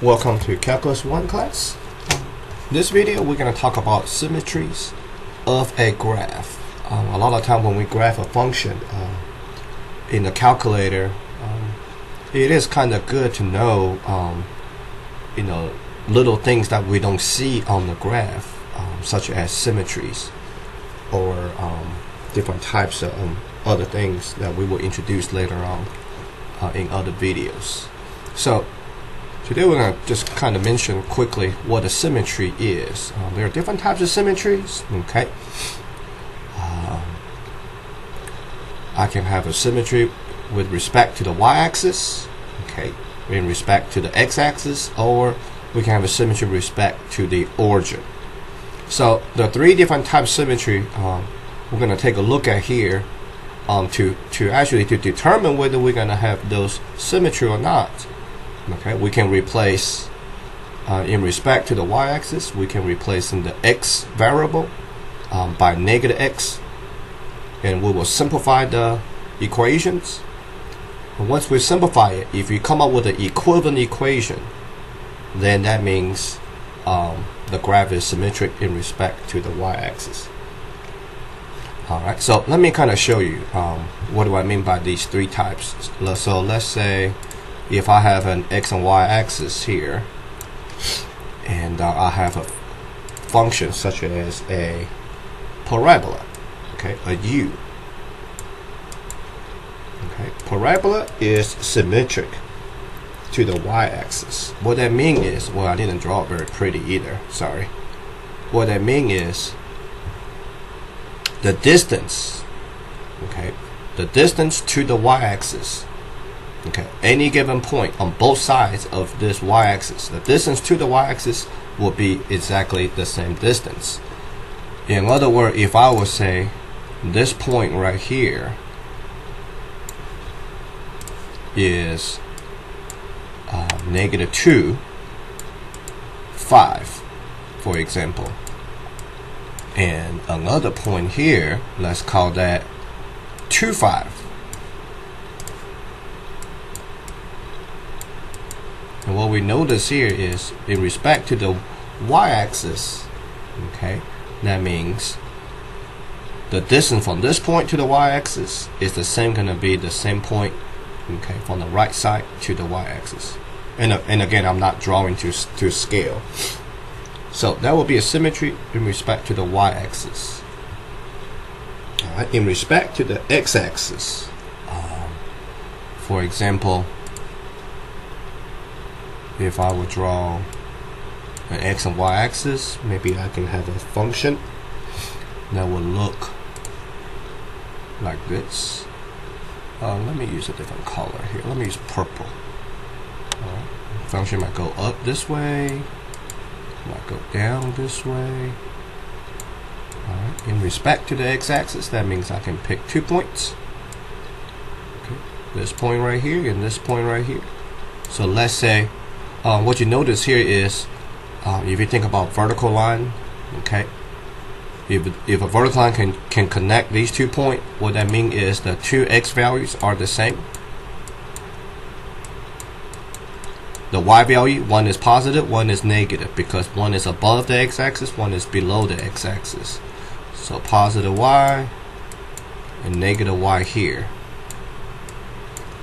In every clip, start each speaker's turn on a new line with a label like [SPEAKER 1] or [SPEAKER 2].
[SPEAKER 1] Welcome to Calculus 1 class. In this video we're going to talk about symmetries of a graph. A lot of time when we graph a function in the calculator, it is kind of good to know little things that we don't see on the graph, such as symmetries or different types of other things that we will introduce later on in other videos. So today we're going to just kind of mention quickly what a symmetry is. There are different types of symmetries. Okay, I can have a symmetry with respect to the y-axis, okay, in respect to the x-axis, or we can have a symmetry with respect to the origin. So the three different types of symmetry we're going to take a look at here to determine whether we're going to have those symmetry or not. Okay, we can replace in respect to the y-axis, we can replace in the x variable by negative x, and we will simplify the equations. And once we simplify it, if you come up with an equivalent equation, then that means the graph is symmetric in respect to the y-axis. Alright, so let me kind of show you what do I mean by these three types. So let's say if I have an x and y axis here, and I have a function such as a parabola, okay, a u. Okay, parabola is symmetric to the y-axis. What that means is, well, I didn't draw it very pretty either, sorry. What that means is the distance, okay, the distance to the y-axis, okay, any given point on both sides of this y-axis, the distance to the y-axis will be exactly the same distance. In other words, if I would say this point right here is negative 2, 5, for example, and another point here, let's call that 2, 5. And what we notice here is in respect to the y-axis, okay, that means the distance from this point to the y-axis is the same, going to be the same point, okay, from the right side to the y-axis. And again, I'm not drawing to scale. So that will be a symmetry in respect to the y-axis. Alright, in respect to the x-axis, for example, if I would draw an x and y axis, maybe I can have a function that will look like this. Let me use a different color here. Let me use purple. Function might go up this way, might go down this way. Alright, in respect to the x-axis, that means I can pick 2 points. Okay, this point right here and this point right here. So let's say what you notice here is if you think about vertical line, okay, if a vertical line can connect these 2 points, what that means is the two x values are the same. The y value, one is positive, one is negative, because one is above the x-axis, one is below the x-axis. So positive y and negative y here.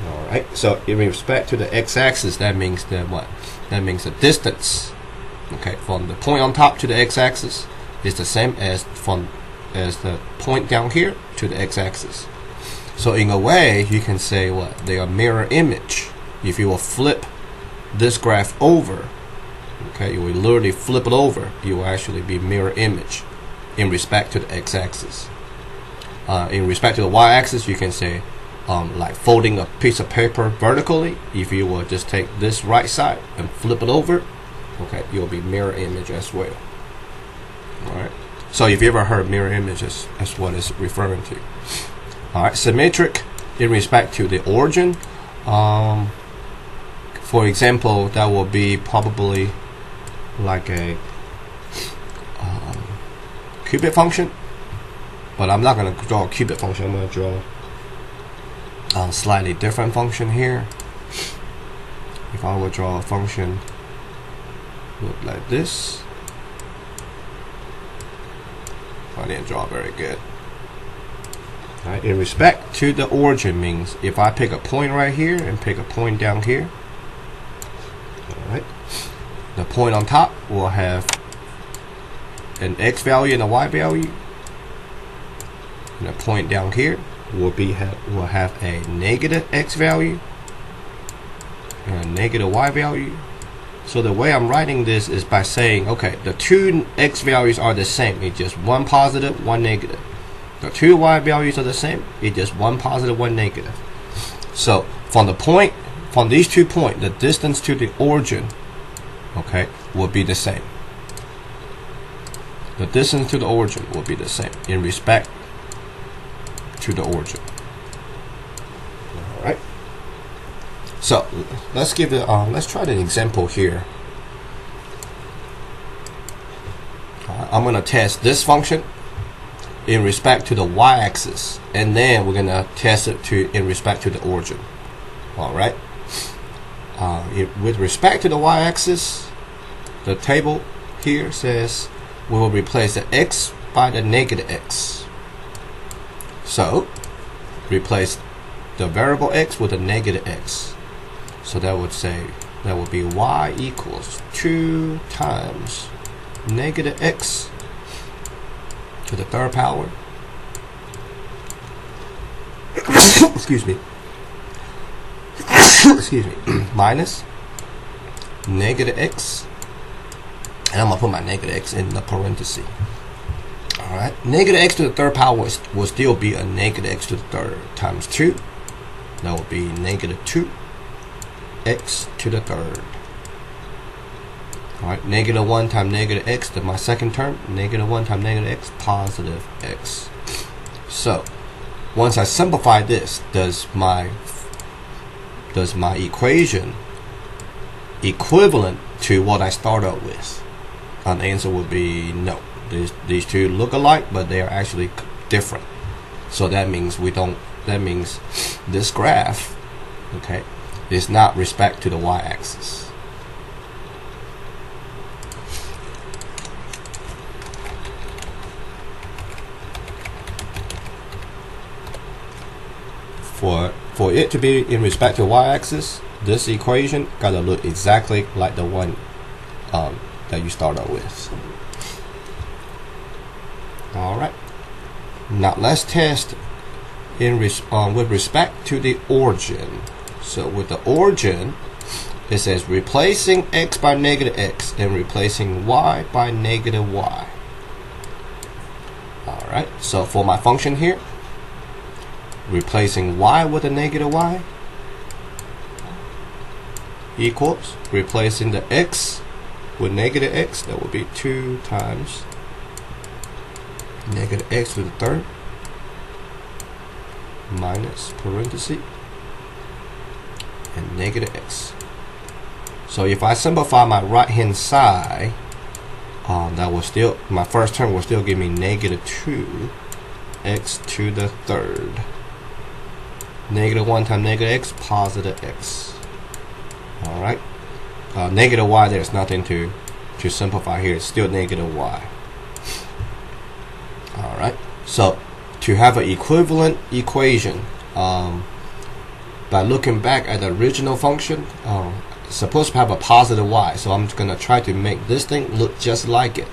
[SPEAKER 1] Alright, so in respect to the x-axis, that means that what? That means the distance, okay, from the point on top to the x-axis is the same as the point down here to the x-axis. So in a way, you can say what? They are mirror image. If you will flip this graph over, okay, you will literally flip it over, you will actually be mirror image in respect to the x-axis. In respect to the y-axis, you can say like folding a piece of paper vertically. If you will just take this right side and flip it over, okay, you'll be mirror image as well. Alright, so if you ever heard mirror images, that's what it's referring to. Alright, symmetric in respect to the origin. For example, that will be probably like a cubic function, but I'm not going to draw a cubic function. I'm going to draw slightly different function here. If I would draw a function look like this. I didn't draw very good. Right, in respect to the origin means if I pick a point right here and pick a point down here, alright, the point on top will have an x value and a y value, and the point down here will have a negative x value and a negative y value. So the way I'm writing this is by saying, okay, the two x values are the same, it's just one positive, one negative. The two y values are the same, it's just one positive, one negative. So from these 2 points, the distance to the origin, okay, will be the same. The distance to the origin will be the same in respect to the origin. All right. So let's give it. Let's try an example here. I'm going to test this function in respect to the y-axis, and then we're going to test it in respect to the origin. All right. With respect to the y-axis, the table here says we will replace the x by the negative x. So replace the variable x with a negative x. So that would be y equals 2 times negative x to the third power. Excuse me. Excuse me. Minus negative x, and I'm gonna put my negative x in the parenthesis. All right. Negative x to the third power will still be a negative x to the third times 2. That would be negative 2 x to the third. All right, negative 1 times negative x, that's my second term. Negative 1 times negative x, positive x. So once I simplify this, does my equation equivalent to what I start out with? And the answer would be no. These two look alike, but they are actually different. So that means this graph, okay, is not respect to the y-axis. For it to be in respect to y-axis, this equation gotta look exactly like the one that you start out with. All right. Now let's test with respect to the origin. So with the origin, it says replacing x by negative x and replacing y by negative y. All right. So for my function here, replacing y with a negative y equals replacing the x with negative x, that would be 2 times negative x to the third minus parenthesis and negative x. So if I simplify my right hand side, that will still, my first term will still give me negative 2 x to the third. Negative 1 times negative x, positive x. All right. Negative y, there's nothing to simplify here. It's still negative y. All right. So to have an equivalent equation, by looking back at the original function, it's supposed to have a positive y. So I'm going to try to make this thing look just like it.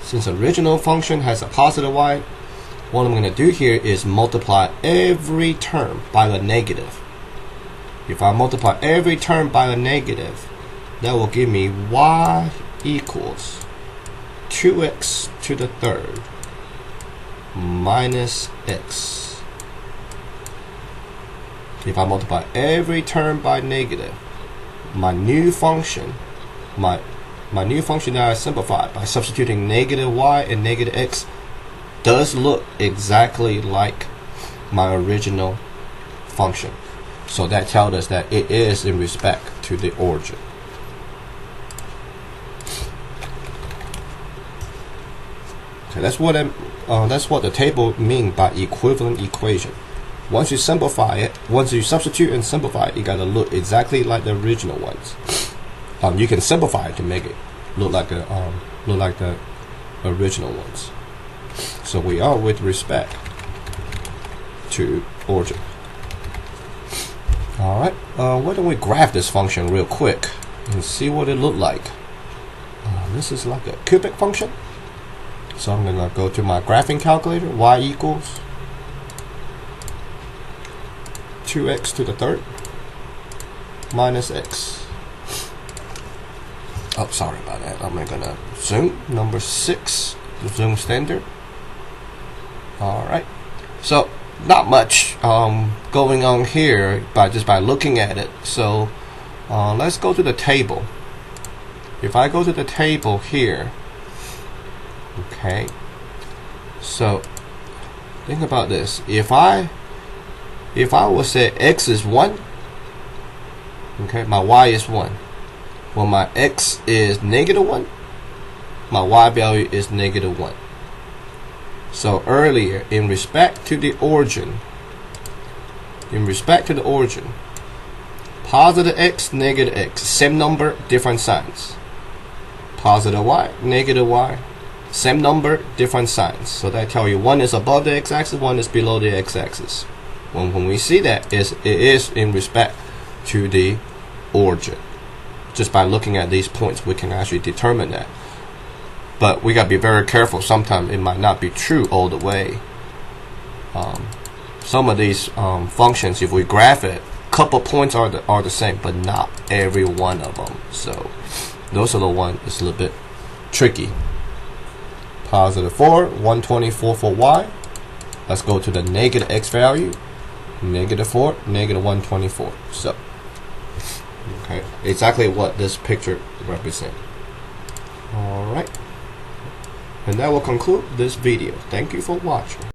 [SPEAKER 1] Since the original function has a positive y, what I'm going to do here is multiply every term by the negative. If I multiply every term by the negative, that will give me y equals 2x to the third minus x. If I multiply every term by negative, my new function that I simplified by substituting negative y and negative x does look exactly like my original function. So that tells us that it is in respect to the origin. Okay, that's what the table means by equivalent equation. Once you simplify it, once you substitute and simplify it, you gotta look exactly like the original ones. You can simplify it to make it look like the original ones. So we are with respect to origin. Alright, why don't we graph this function real quick and see what it looked like. This is like a cubic function. So I'm gonna go to my graphing calculator. Y equals 2x to the third minus x. Oh, sorry about that. I'm gonna zoom number 6, the zoom standard. Alright, so not much going on here just by looking at it. So let's go to the table. If I go to the table here, okay, so think about this. If I would say x is 1, okay, my y is 1. Well, my x is -1, my y value is -1. So earlier, in respect to the origin, positive x, negative x, same number, different signs. Positive y, negative y, same number, different signs. So that tell you one is above the x-axis, one is below the x-axis. When we see that, it is in respect to the origin. Just by looking at these points, we can actually determine that. But we gotta be very careful. Sometimes it might not be true all the way. Some of these functions, if we graph it, couple points are the same, but not every one of them. So those are the ones that's a little bit tricky. Positive 4, 124 for y. Let's go to the negative x value. -4, -124. So, okay, exactly what this picture represents. Alright. And that will conclude this video. Thank you for watching.